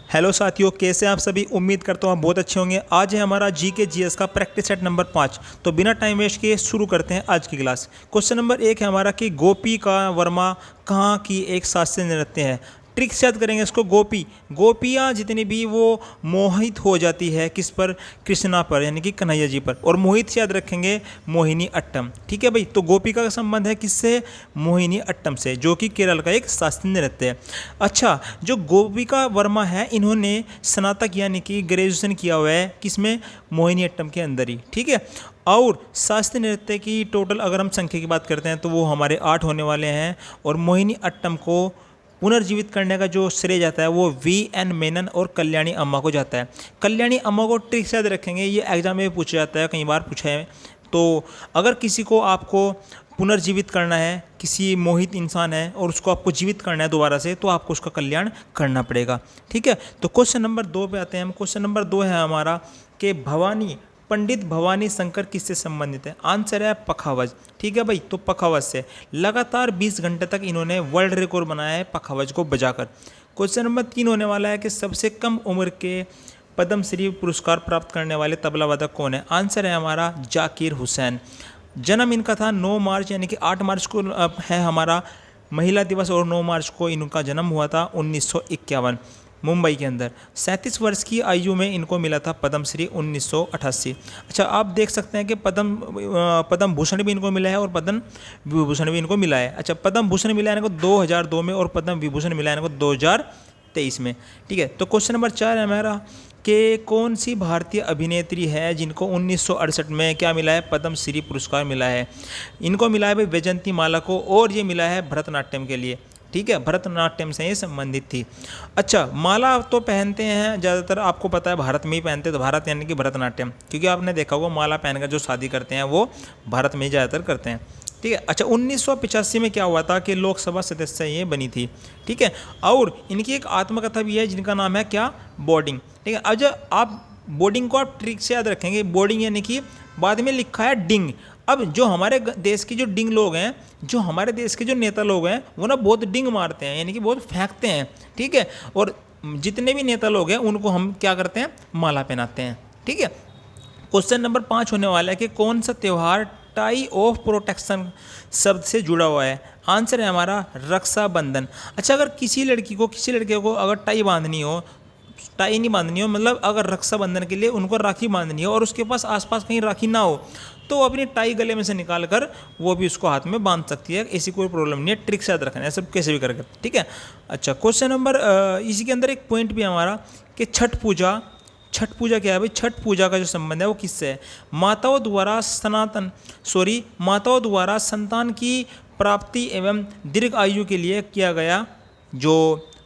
Hello साथियों, कैसे हैं आप सभी। उम्मीद करता हूँ आप बहुत अच्छे होंगे। आज है हमारा जीके जीएस का प्रैक्टिस सेट नंबर 5। तो बिना टाइम वेस्ट किए शुरू करते हैं आज की क्लास। क्वेश्चन नंबर 1 है हमारा कि गोपी का वर्मा कहाँ की एक शास्त्रीय नृत्य है। ट्रिक से याद करेंगे इसको। गोपियाँ जितनी भी वो मोहित हो जाती है किस पर, कृष्णा पर यानी कि कन्हैया जी पर। और मोहित से याद रखेंगे मोहिनी अट्टम। ठीक है भाई। तो गोपिका का संबंध है किससे, मोहिनी अट्टम से, जो कि केरल का एक शास्त्रीय नृत्य है। अच्छा, जो गोपिका वर्मा है इन्होंने स्नातक यानी कि ग्रेजुएशन किया हुआ है किसमें, मोहिनी अट्टम के अंदर ही। ठीक है। और शास्त्रीय नृत्य की टोटल अगर हम संख्या की बात करते हैं तो वो हमारे 8 होने वाले हैं। और मोहिनी अट्टम को पुनर्जीवित करने का जो श्रेय जाता है वो वी.एन. मेनन और कल्याणी अम्मा को जाता है। कल्याणी अम्मा को ट्रिक से याद रखेंगे, ये एग्जाम में पूछा जाता है, कई बार पूछा है। तो अगर किसी को आपको पुनर्जीवित करना है, किसी मोहित इंसान है और उसको आपको जीवित करना है दोबारा से, तो आपको उसका कल्याण करना पड़ेगा। ठीक है। तो क्वेश्चन नंबर 2 पे आते हैं हम। क्वेश्चन नंबर 2 है हमारा कि पंडित भवानी शंकर किससे संबंधित है। आंसर है पखावज। ठीक है भाई। तो पखावज से लगातार 20 घंटे तक इन्होंने वर्ल्ड रिकॉर्ड बनाया है पखावज को बजाकर। क्वेश्चन नंबर 3 होने वाला है कि सबसे कम उम्र के पद्मश्री पुरस्कार प्राप्त करने वाले तबला वादक कौन है। आंसर है हमारा जाकिर हुसैन। जन्म इनका था 9 मार्च यानी कि 8 मार्च को है हमारा महिला दिवस, और 9 मार्च को इनका जन्म हुआ था 1951 मुंबई के अंदर। 37 वर्ष की आयु में इनको मिला था पद्मश्री 1988। अच्छा, आप देख सकते हैं कि पद्म भूषण भी इनको मिला है और पद्म विभूषण भी इनको मिला है। अच्छा, पद्म भूषण मिला है इनको 2002 में और पद्म विभूषण मिला है इनको 2023 में। ठीक है। तो क्वेश्चन नंबर 4 है हमारा कि कौन सी भारतीय अभिनेत्री है जिनको 1968 में क्या मिला है, पद्मश्री पुरस्कार मिला है। इनको मिला है भाई वैजयंती माला को, और ये मिला है भरतनाट्यम के लिए। ठीक है, भरतनाट्यम से ये संबंधित थी। अच्छा, माला तो पहनते हैं ज़्यादातर, आपको पता है भारत में ही पहनते हैं, तो भारत यानी कि भरतनाट्यम, क्योंकि आपने देखा होगा माला पहनकर जो शादी करते हैं वो भारत में ही ज़्यादातर करते हैं। ठीक है। अच्छा, 1985 में क्या हुआ था कि लोकसभा सदस्य ये बनी थी। ठीक है। और इनकी एक आत्मकथा भी है जिनका नाम है क्या, बोर्डिंग। ठीक है। अब जब आप बोर्डिंग को आप ट्रिक से याद रखेंगे, बोर्डिंग यानी कि बाद में लिखा है डिंग। अब जो हमारे देश के जो डिंग लोग हैं, जो हमारे देश के जो नेता लोग हैं, वो ना बहुत डिंग मारते हैं यानी कि बहुत फेंकते हैं। ठीक है। और जितने भी नेता लोग हैं उनको हम क्या करते हैं, माला पहनाते हैं। ठीक है। क्वेश्चन नंबर 5 होने वाला है कि कौन सा त्यौहार टाई ऑफ प्रोटेक्शन शब्द से जुड़ा हुआ है। आंसर है हमारा रक्षाबंधन। अच्छा, अगर किसी लड़के को अगर टाई बांधनी हो, टाई नहीं बांधनी हो, मतलब अगर रक्षाबंधन के लिए उनको राखी बांधनी हो और उसके पास आसपास कहीं राखी ना हो, तो अपनी टाई गले में से निकाल कर वो भी उसको हाथ में बांध सकती है। ऐसी कोई प्रॉब्लम नहीं है, ट्रिक से याद रखना है, सब कैसे भी करके। ठीक है। अच्छा, क्वेश्चन नंबर इसी के अंदर एक पॉइंट भी है हमारा कि छठ पूजा क्या है भाई। छठ पूजा का जो संबंध है वो किससे है, माताओं द्वारा संतान की प्राप्ति एवं दीर्घ आयु के लिए किया गया जो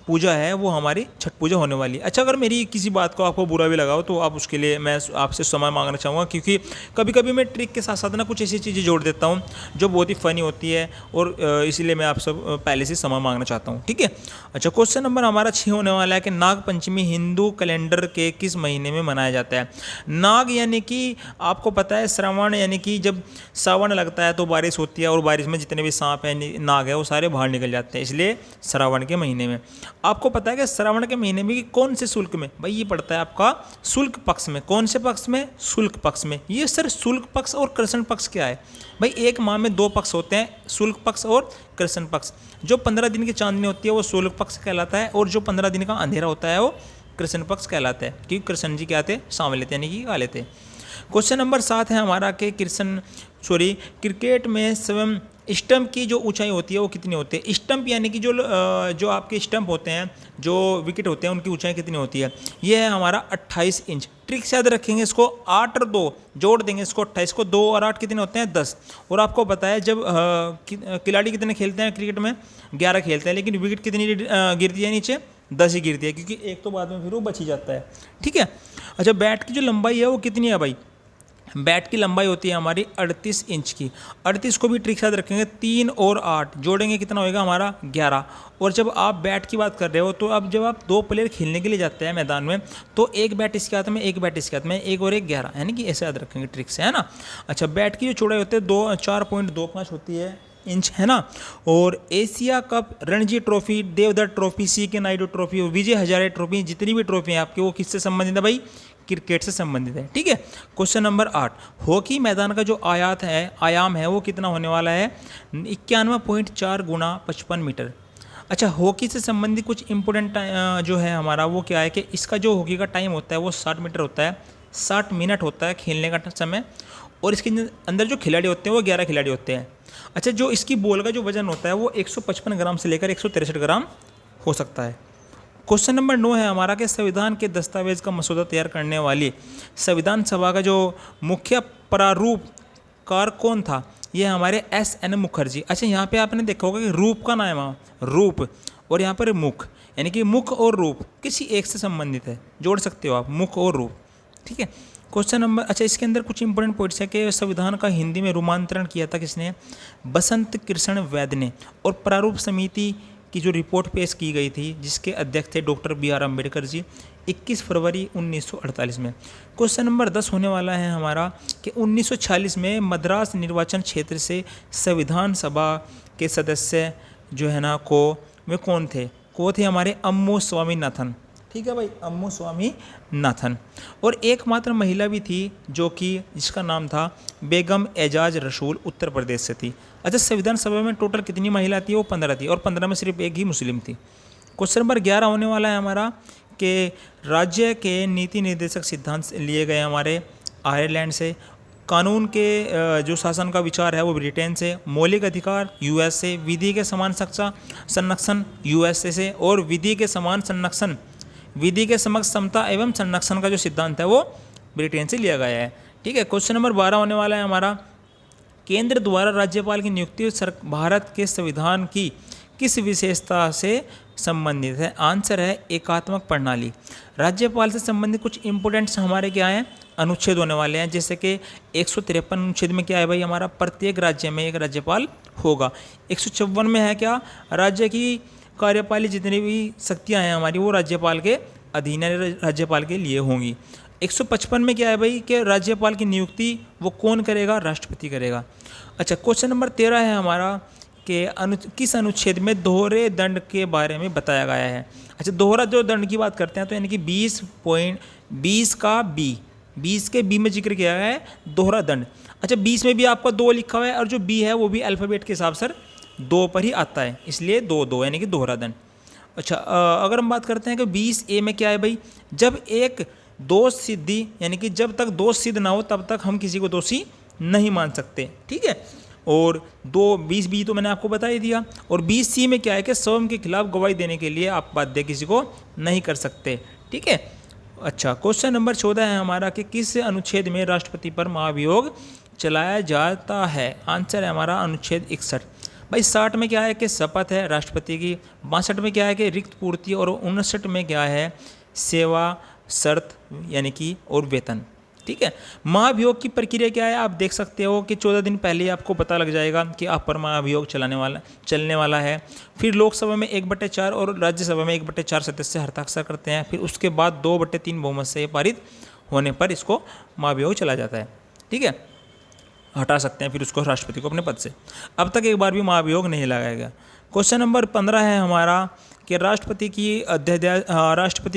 पूजा है वो हमारी छठ पूजा होने वाली है। अच्छा, अगर मेरी किसी बात को आपको बुरा भी लगा हो तो आप उसके लिए मैं आपसे क्षमा मांगना चाहूँगा, क्योंकि कभी कभी मैं ट्रिक के साथ साथ ना कुछ ऐसी चीज़ें जोड़ देता हूँ जो बहुत ही फ़नी होती है, और इसीलिए मैं आप सब पहले से क्षमा मांगना चाहता हूँ। ठीक है। अच्छा, क्वेश्चन नंबर हमारा 6 होने वाला है कि नाग पंचमी हिंदू कैलेंडर के किस महीने में मनाया जाता है। नाग यानी कि आपको पता है श्रावण, यानी कि जब सावन लगता है तो बारिश होती है, और बारिश में जितने भी सांप हैं, नाग है, वो सारे बाहर निकल जाते हैं, इसलिए श्रावण के महीने में। आपको पता है कि श्रावण के महीने में कि कौन से शुल्क में, भाई ये पड़ता है आपका शुल्क पक्ष में। कौन से पक्ष में, शुल्क पक्ष में। ये सर शुल्क पक्ष और कृष्ण पक्ष क्या है भाई, एक माह में 2 पक्ष होते हैं, शुल्क पक्ष और कृष्ण पक्ष। जो 15 दिन की चांदनी होती है वो शुल्क पक्ष कहलाता है, और जो 15 दिन का अंधेरा होता है वो कृष्ण पक्ष कहलाता है, क्योंकि कृष्ण जी क्या थे, सांवले थे यानी कि काले थे। क्वेश्चन नंबर 7 है हमारा कि क्रिकेट में स्वयं स्टंप की जो ऊंचाई होती है वो कितनी होती है। स्टंप यानी कि जो आपके स्टंप होते हैं, जो विकेट होते हैं, उनकी ऊंचाई कितनी होती है। ये है हमारा 28 इंच। ट्रिक से याद रखेंगे इसको, 8 और 2 जोड़ देंगे इसको 28 को, 2 और 8 कितने होते हैं, 10। और आपको पता है जब खिलाड़ी कितने खेलते हैं क्रिकेट में, 11 खेलते हैं, लेकिन विकेट कितनी गिरती है नीचे, 10 ही गिरती है, क्योंकि एक तो बाद में फिर वो बच ही जाता है। ठीक है। अच्छा, बैट की जो लंबाई है वो कितनी है भाई, बैट की लंबाई होती है हमारी 38 इंच की। 38 को भी ट्रिक से याद रखेंगे, 3 और 8 जोड़ेंगे कितना होएगा हमारा, 11। और जब आप बैट की बात कर रहे हो तो अब जब आप 2 प्लेयर खेलने के लिए जाते हैं मैदान में, तो एक बैट इसके हाथ में, एक बैट इसके हाथ में, एक और एक 11, यानी कि ऐसे याद रखेंगे ट्रिक से, है ना। अच्छा, बैट की जो चौड़ाई होती है 4.25 होती है, इंच, है ना। और Asia cup, Ranji trophy, Deodhar trophy, C K Naidu trophy और विजय हजारे ट्रॉफी, जितनी भी ट्रॉफी हैं आपकी वो किससे संबंधित है भाई? क्रिकेट से संबंधित है। ठीक है। क्वेश्चन नंबर 8, हॉकी मैदान का जो आयाम है वो कितना होने वाला है? 91.4 गुना 55 मीटर। अच्छा, हॉकी से संबंधित कुछ इंपॉर्टेंट जो है हमारा वो क्या है कि इसका जो हॉकी का टाइम होता है वो 60 मीटर होता है, 60 मिनट होता है खेलने का समय, और इसके अंदर जो खिलाड़ी होते हैं वो 11 खिलाड़ी होते हैं। अच्छा, जो इसकी बॉल का जो वजन होता है वो 155 ग्राम से लेकर 163 ग्राम हो सकता है। क्वेश्चन नंबर 9 है हमारा कि संविधान के दस्तावेज का मसौदा तैयार करने वाली संविधान सभा का जो मुख्य प्रारूपकार कौन था? ये हमारे S.N. मुखर्जी। अच्छा, यहाँ पे आपने देखा होगा कि रूप का नाम है, रूप, और यहाँ पर मुख, यानी कि मुख और रूप किसी एक से संबंधित है, जोड़ सकते हो आप मुख और रूप। ठीक है। क्वेश्चन नंबर, अच्छा इसके अंदर कुछ इंपॉर्टेंट पॉइंट्स है कि संविधान का हिंदी में रूपांतरण किया था किसने? बसंत कृष्ण वैद्य ने। और प्रारूप समिति की जो रिपोर्ट पेश की गई थी जिसके अध्यक्ष थे डॉक्टर B.R. अम्बेडकर जी, 21 फरवरी 1948 में। क्वेश्चन नंबर 10 होने वाला है हमारा कि 1946 में मद्रास निर्वाचन क्षेत्र से संविधान सभा के सदस्य जो है ना वे कौन थे? वो थे हमारे अम्मू स्वामीनाथन। ठीक है भाई, अम्मू स्वामीनाथन। और एकमात्र महिला भी थी जो कि जिसका नाम था बेगम एजाज रसूल, उत्तर प्रदेश से थी। अच्छा, संविधान सभा में टोटल कितनी महिला थी? वो 15 थी, और 15 में सिर्फ एक ही मुस्लिम थी। क्वेश्चन नंबर 11 होने वाला है हमारा कि राज्य के नीति निर्देशक सिद्धांत लिए गए हमारे आयरलैंड से, कानून के जो शासन का विचार है वो ब्रिटेन से, मौलिक अधिकार US से, विधि के समान संरक्षण USA से, और विधि के समान संरक्षण, विधि के समक्ष समता एवं संरक्षण का जो सिद्धांत है वो ब्रिटेन से लिया गया है। ठीक है। क्वेश्चन नंबर 12 होने वाला है हमारा, केंद्र द्वारा राज्यपाल की नियुक्ति भारत के संविधान की किस विशेषता से संबंधित है? आंसर है एकात्मक प्रणाली। राज्यपाल से संबंधित कुछ इंपोर्टेंट्स हमारे क्या हैं? अनुच्छेद होने वाले हैं, जैसे कि 153 अनुच्छेद में क्या है भाई हमारा? प्रत्येक राज्य में एक राज्यपाल होगा। 154 में है क्या? राज्य की कार्यपालिक जितनी भी शक्तियां हैं हमारी वो राज्यपाल के अधीन राज्यपाल के लिए होंगी। 155 में क्या है भाई कि राज्यपाल की नियुक्ति वो कौन करेगा? राष्ट्रपति करेगा। अच्छा, क्वेश्चन नंबर 13 है हमारा कि किस अनुच्छेद में दोहरे दंड के बारे में बताया गया है? अच्छा, दोहरा जो दंड की बात करते हैं तो यानी कि 20 का बी, 20 के बी में जिक्र किया गया है दोहरा दंड। अच्छा, 20 में भी आपका 2 लिखा हुआ है, और जो बी है वो भी अल्फ़ाबेट के हिसाब से 2 पर ही आता है, इसलिए 2 यानी कि दोहरा दंड। अच्छा, अगर हम बात करते हैं कि 20A में क्या है भाई? जब एक दोष सिद्धि, यानी कि जब तक दोष सिद्ध ना हो तब तक हम किसी को दोषी नहीं मान सकते। ठीक है। और 20B तो मैंने आपको बता ही दिया। और 20C में क्या है कि स्वयं के खिलाफ गवाही देने के लिए आप बाध्य किसी को नहीं कर सकते। ठीक है। अच्छा, क्वेश्चन नंबर 14 है हमारा कि किस अनुच्छेद में राष्ट्रपति पर महाभियोग चलाया जाता है? आंसर है हमारा अनुच्छेद 61। भाई 60 में क्या है कि शपथ है राष्ट्रपति की, 62 में क्या है कि रिक्त पूर्ति, और 59 में क्या है? सेवा शर्त यानी कि और वेतन। ठीक है। महाभियोग की प्रक्रिया क्या है? आप देख सकते हो कि 14 दिन पहले आपको पता लग जाएगा कि आप पर महाभियोग चलने वाला है। फिर लोकसभा में 1/4 और राज्यसभा में 1/4 सदस्य हस्ताक्षर करते हैं। फिर उसके बाद 2/3 बहुमत से पारित होने पर इसको महाभियोग चला जाता है। ठीक है, हटा सकते हैं फिर उसको राष्ट्रपति को अपने पद से। अब तक एक बार भी महाभियोग नहीं लगाया गया। क्वेश्चन नंबर 15 है हमारा कि राष्ट्रपति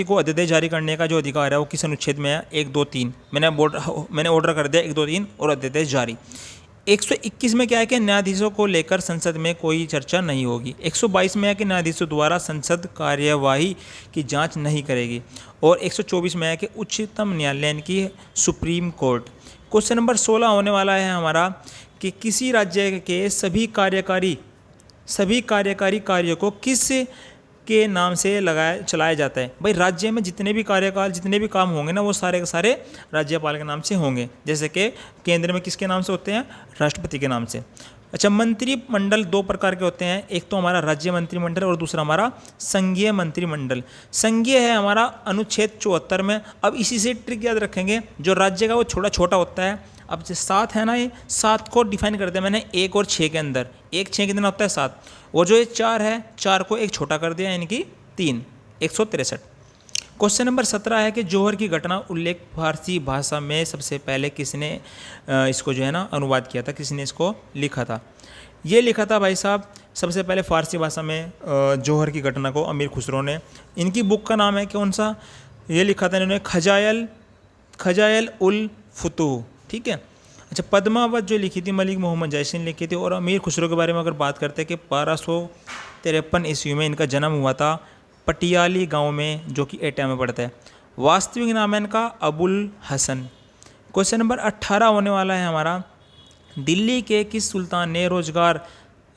को अध्यादेश जारी करने का जो अधिकार है वो किस अनुच्छेद में है? 1, 2, 3। मैंने ऑर्डर कर दिया 1, 2, 3 और अध्यादेश जारी। 121 में क्या है कि न्यायाधीशों को लेकर संसद में कोई चर्चा नहीं होगी। 122 में है कि न्यायाधीशों द्वारा संसद कार्यवाही की जांच नहीं करेगी। और 124 में है कि उच्चतम न्यायालय की सुप्रीम कोर्ट। क्वेश्चन नंबर 16 होने वाला है हमारा कि किसी राज्य के सभी कार्यकारी कार्यों को किस के नाम से चलाया जाता है? भाई राज्य में जितने भी काम होंगे ना वो सारे के सारे राज्यपाल के नाम से होंगे। जैसे कि केंद्र में किसके नाम से होते हैं? राष्ट्रपति के नाम से। अच्छा, मंत्रिमंडल 2 प्रकार के होते हैं, एक तो हमारा राज्य मंत्रिमंडल और दूसरा हमारा संघीय मंत्रिमंडल। संघीय है हमारा अनुच्छेद 74 में। अब इसी से ट्रिक याद रखेंगे, जो राज्य का वो छोटा होता है। अब जो 7 है ना, ये 7 को डिफाइन कर दिया मैंने 1 और 6 के अंदर। 1 6 कितना होता है? 7। और जो ये 4 है, 4 को एक छोटा कर दिया यानी कि 3, 163। क्वेश्चन नंबर 17 है कि जौहर की घटना उल्लेख फारसी भाषा में सबसे पहले किसने इसको जो है ना अनुवाद किया था, किसने इसको लिखा था? ये लिखा था भाई साहब सबसे पहले फ़ारसी भाषा में जौहर की घटना को अमीर खुसरो ने। इनकी बुक का नाम है कौन सा, ये लिखा था इन्होंने खजायल उल फुतूह, ठीक है। अच्छा, पद्मावत जो लिखी थी मलिक मोहम्मद जैसी ने लिखी थी। और अमीर खुसरो के बारे में अगर बात करते हैं कि 1253 ईस्वी में इनका जन्म हुआ था पटियाली गांव में, जो कि एटा में पड़ता है। वास्तविक नाम है इनका अबुल हसन। क्वेश्चन नंबर 18 होने वाला है हमारा, दिल्ली के किस सुल्तान ने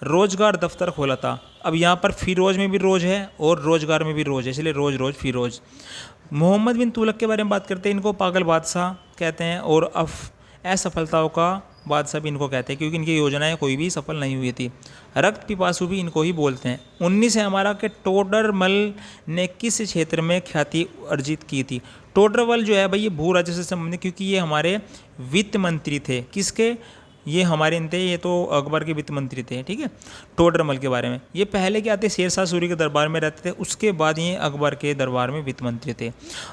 रोजगार दफ्तर खोला था। अब यहाँ पर फिरोज में भी रोज है और रोजगार में भी रोज है, इसलिए रोज रोज फिरोज। मोहम्मद बिन तुगलक के बारे में बात करते हैं, इनको पागल बादशाह कहते हैं और असफलताओं का बादशाह भी इनको कहते हैं, क्योंकि इनकी योजनाएं कोई भी सफल नहीं हुई थी। रक्त पिपासु भी इनको ही बोलते हैं। 19 है हमारा कि टोडरमल ने किस क्षेत्र में ख्याति अर्जित की थी। टोडरमल जो है भाई ये भू राज्य से संबंधित, क्योंकि ये हमारे वित्त मंत्री थे। किसके, ये हमारे थे, ये तो अकबर के वित्त मंत्री थे, ठीक है। टोडरमल के बारे में, ये पहले क्या थे, शेरशाह सूरी के दरबार में रहते थे, उसके बाद ये अकबर के दरबार में वित्त मंत्री थे।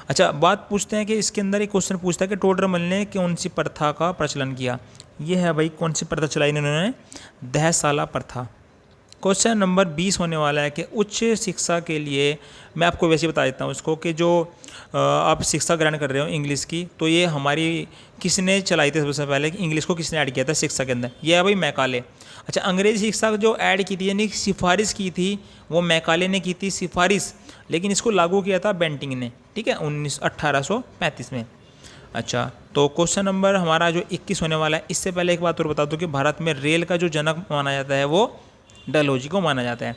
अच्छा, बात पूछते हैं कि इसके अंदर एक क्वेश्चन पूछता है कि टोडरमल ने कौन सी प्रथा का प्रचलन किया। ये है भाई कौन सी प्रथा चलाई इन्होंने, दहसाला प्रथा। क्वेश्चन नंबर 20 होने वाला है कि उच्च शिक्षा के लिए, मैं आपको वैसे बता देता हूँ उसको, कि जो आप शिक्षा ग्रहण कर रहे हो इंग्लिश की, तो ये हमारी किसने चलाई थी सबसे पहले, कि इंग्लिश को किसने ऐड किया था शिक्षा के अंदर, ये है भाई मैकाले। अच्छा, अंग्रेजी शिक्षा जो ऐड की थी यानी सिफारिश की थी, वो मैकाले ने की थी सिफारिश, लेकिन इसको लागू किया था बेंटिंग ने, ठीक है, 1835 में। अच्छा, तो क्वेश्चन नंबर हमारा जो 21 होने वाला है, इससे पहले एक बात और बता दूं कि भारत में रेल का जो जनक माना जाता है वो डलहौजी को माना जाता है।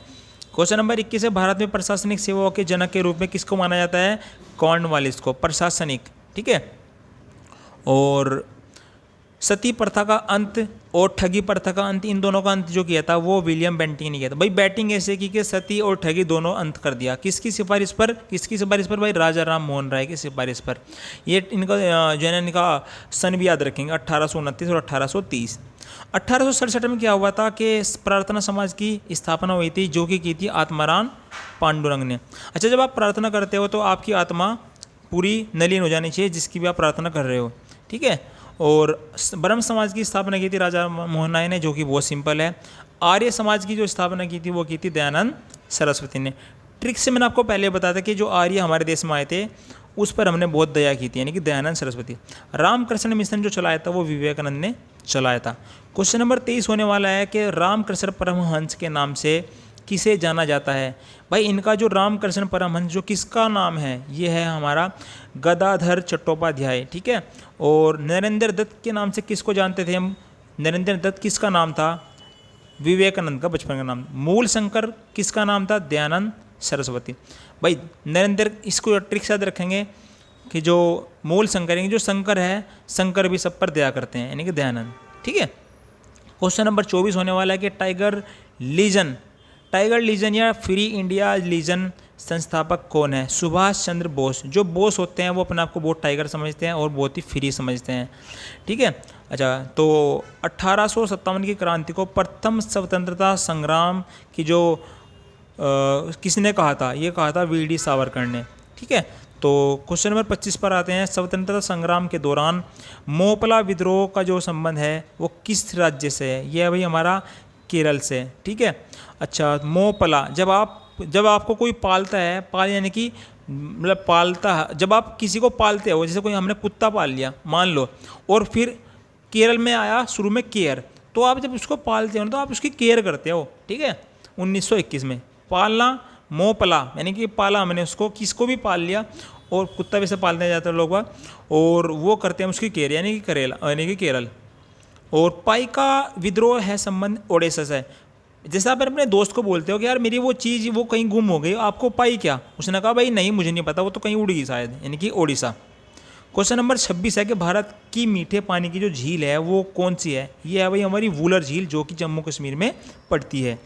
क्वेश्चन नंबर 21 है, भारत में प्रशासनिक सेवाओं के जनक के रूप में किसको माना जाता है, कॉर्नवालिस को, प्रशासनिक, ठीक है। और सती प्रथा का अंत और ठगी प्रथा का अंत, इन दोनों का अंत जो किया था वो विलियम बेंटिंग ने किया था। भाई बैटिंग ऐसे की कि सती और ठगी दोनों अंत कर दिया, किसकी सिफारिश पर, भाई राजा राम मोहन राय की सिफारिश पर। ये इनका जो है ना, इनका सन भी याद रखेंगे, 1829 और 1830। 1867 में क्या हुआ था कि प्रार्थना समाज की स्थापना हुई थी, जो कि की थी आत्माराम पांडुरंग ने। अच्छा, जब आप प्रार्थना करते हो तो आपकी आत्मा पूरी नलीन हो जानी चाहिए जिसकी भी आप प्रार्थना कर रहे हो, ठीक है। और ब्रह्म समाज की स्थापना की थी राजा मोहन राय ने, जो कि बहुत सिंपल है। आर्य समाज की जो स्थापना की थी वो की थी दयानंद सरस्वती ने। ट्रिक से मैंने आपको पहले बताया था कि जो आर्य हमारे देश में आए थे उस पर हमने बहुत दया की थी, यानी कि दयानंद सरस्वती। रामकृष्ण मिशन जो चलाया था वो विवेकानंद ने चलाया था। क्वेश्चन नंबर 23 होने वाला है कि रामकृष्ण परमहंस के नाम से किसे जाना जाता है। भाई इनका जो रामकृष्ण परमहंस जो किसका नाम है, ये है हमारा गदाधर चट्टोपाध्याय, ठीक है। और नरेंद्र दत्त के नाम से किसको जानते थे हम, नरेंद्र दत्त किसका नाम था, विवेकानंद का बचपन का नाम। मूल शंकर किसका नाम था, दयानंद सरस्वती। भाई नरेंद्र, इसको ट्रिक याद रखेंगे कि जो मूल शंकर यानी जो शंकर है, शंकर भी सब पर दया करते हैं, यानी कि दयानंद, ठीक है। क्वेश्चन नंबर 24 होने वाला है कि टाइगर लीजन या फ्री इंडिया लीजन संस्थापक कौन है। सुभाष चंद्र बोस। जो बोस होते हैं वो अपने आप को बहुत टाइगर समझते हैं और बहुत ही फ्री समझते हैं, ठीक है। अच्छा, तो 1857 की क्रांति को प्रथम स्वतंत्रता संग्राम की जो किसने कहा था, ये कहा था वीडी सावरकर ने, ठीक है। तो क्वेश्चन नंबर 25 पर आते हैं। स्वतंत्रता संग्राम के दौरान मोपला विद्रोह का जो संबंध है वो किस राज्य से है, यह भाई हमारा केरल से, ठीक है। अच्छा, मोपला, जब आपको कोई पालता है, पाल यानी कि मतलब पालता है, जब आप किसी को पालते हो, जैसे कोई हमने कुत्ता पाल लिया मान लो, और फिर केरल में आया शुरू में केयर, तो आप जब उसको पालते हो तो आप उसकी केयर करते हो, ठीक है। 1921 में पालना, मोपला यानी कि पाला हमने उसको, किसको भी पाल लिया, और कुत्ता वैसे पालने जाते हैं लोग, और वो करते हैं उसकी केयर यानी कि करेला यानी कि केरल। और पाई का विद्रोह है संबंध ओडिशा से। जैसे आप अपने दोस्त को बोलते हो कि यार मेरी वो चीज़ वो कहीं गुम हो गई, आपको पाई क्या, उसने कहा भाई नहीं मुझे नहीं पता, वो तो कहीं उड़ गई शायद, यानी कि ओडिशा। क्वेश्चन नंबर 26 है कि भारत की मीठे पानी की जो झील है वो कौन सी है, ये है भाई हमारी वूलर झील, जो कि जम्मू कश्मीर में पड़ती है।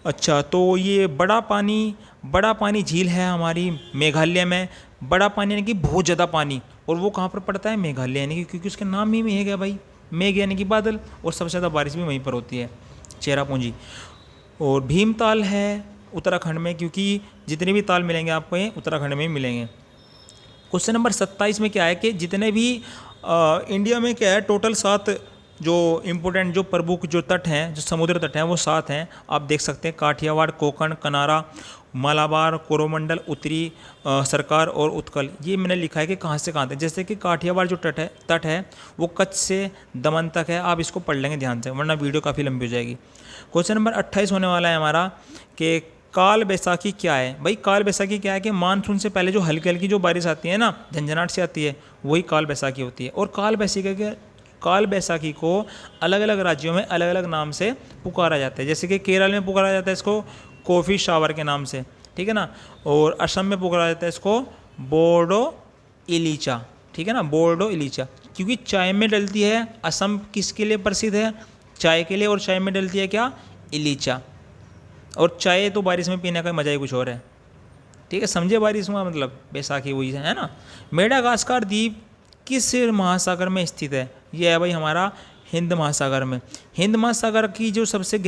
अच्छा, तो ये बड़ा पानी झील है हमारी मेघालय में। बड़ा पानी यानी कि बहुत ज़्यादा पानी, और वो कहाँ पर पड़ता है, मेघालय, यानी कि क्योंकि उसके नाम ही मेघ है भाई, मेघ यानी कि बादल, और सबसे ज़्यादा बारिश भी वहीं पर होती है, चेरापूंजी। और भीमताल है उत्तराखंड में, क्योंकि जितने भी ताल मिलेंगे आपको ये उत्तराखंड में ही मिलेंगे। क्वेश्चन नंबर 27 में क्या है कि जितने भी इंडिया में क्या है टोटल 7 जो इम्पोर्टेंट जो प्रमुख जो तट हैं, जो समुद्र तट हैं वो 7 हैं। आप देख सकते हैं काठियावाड़, कोंकण, कनारा, मालाबार, कोरोमंडल, उत्तरी सरकार और उत्कल। ये मैंने लिखा है कि कहाँ से कहाँ तक। जैसे कि काठियावाड़ जो तट है वो कच्छ से दमन तक है। आप इसको पढ़ लेंगे ध्यान से, वरना वीडियो काफ़ी लंबी हो जाएगी। क्वेश्चन नंबर 28 होने वाला है हमारा कि काल बैसाखी क्या है। भाई काल बैसाखी क्या है कि मानसून से पहले जो हल्की हल्की जो बारिश आती है ना, झंझनाहट से आती है, वही काल बैसाखी होती है। और काल बैसाखी को अलग अलग राज्यों में अलग अलग नाम से पुकारा जाता है। जैसे कि केरल में पुकारा जाता है इसको कॉफ़ी शावर के नाम से, ठीक है ना। और असम में पुकारा जाता है इसको बोर्डो इलीचा, ठीक है ना, बोर्डो इलीचा, क्योंकि चाय में डलती है। असम किसके लिए प्रसिद्ध है? चाय के लिए। और चाय में डलती है क्या? इलीचा। और चाय तो बारिश में पीने का मज़ा ही कुछ और है, ठीक है, समझे। बारिश में मतलब बैसाखी वही है ना। मेडागास्कर द्वीप किस महासागर में स्थित है? ये है भाई हमारा हिंद महासागर में। हिंद महासागर की जो सबसे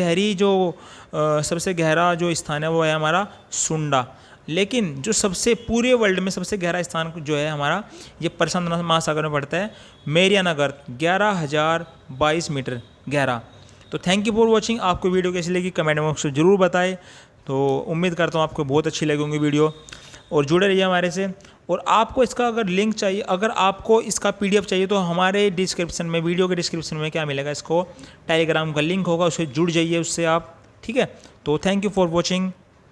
गहरा जो स्थान है वो है हमारा सुंडा। लेकिन जो सबसे पूरे वर्ल्ड में सबसे गहरा स्थान जो है हमारा, ये प्रशांत महासागर में पड़ता है, मेरियाना गर्त, 11,022 मीटर गहरा। तो थैंक यू फॉर वॉचिंग। आपको वीडियो कैसी लगी कमेंट बॉक्स में ज़रूर बताएं। तो उम्मीद करता हूँ आपको बहुत अच्छी लगी होंगी वीडियो, और जुड़े रहिए हमारे से। और आपको इसका अगर लिंक चाहिए, अगर आपको इसका PDF चाहिए, तो हमारे डिस्क्रिप्शन में, वीडियो के डिस्क्रिप्शन में क्या मिलेगा, इसको टेलीग्राम का लिंक होगा, उससे जुड़ जाइए उससे आप, ठीक है। तो थैंक यू फॉर वॉचिंग।